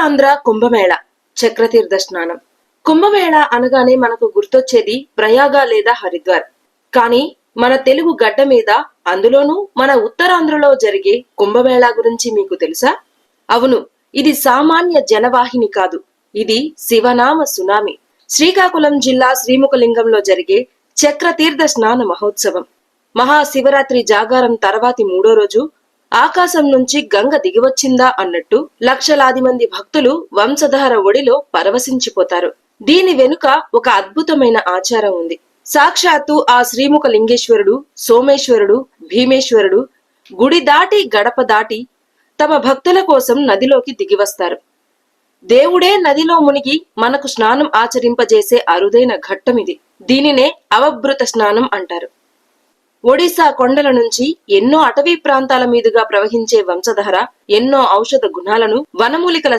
ఉత్తరాంధ్ర కుంభమేళ చక్రతీర్థ స్నానం. కుంభమేళ అనగానే మనకు గుర్తొచ్చేది ప్రయాగ లేదా హరిద్వార్. కానీ మన తెలుగు గడ్డ మీద, అందులోనూ మన ఉత్తరాంధ్రలో జరిగే కుంభమేళా గురించి మీకు తెలుసా? అవును, ఇది సామాన్య జనవాహిని కాదు, ఇది శివనామ సునామీ. శ్రీకాకుళం జిల్లా శ్రీముఖలింగంలో జరిగే చక్రతీర్థ స్నాన మహోత్సవం. మహాశివరాత్రి జాగారం తర్వాతి 3వ రోజు ఆకాశం నుంచి గంగ దిగివచ్చిందా అన్నట్టు లక్షలాది మంది భక్తులు వంశధార ఒడిలో పరవశించిపోతారు. దీని వెనుక ఒక అద్భుతమైన ఆచారం ఉంది. సాక్షాత్తు ఆ శ్రీముఖ లింగేశ్వరుడు, సోమేశ్వరుడు, భీమేశ్వరుడు గుడి దాటి గడప దాటి తమ భక్తుల కోసం నదిలోకి దిగివస్తారు. దేవుడే నదిలో మునిగి మనకు స్నానం ఆచరింపజేసే అరుదైన ఘట్టమిది. దీనినే అవభృత స్నానం అంటారు. ఒడిశా కొండల నుంచి ఎన్నో అటవీ ప్రాంతాల మీదుగా ప్రవహించే వంశధార ఎన్నో ఔషధ గుణాలను, వనమూలికల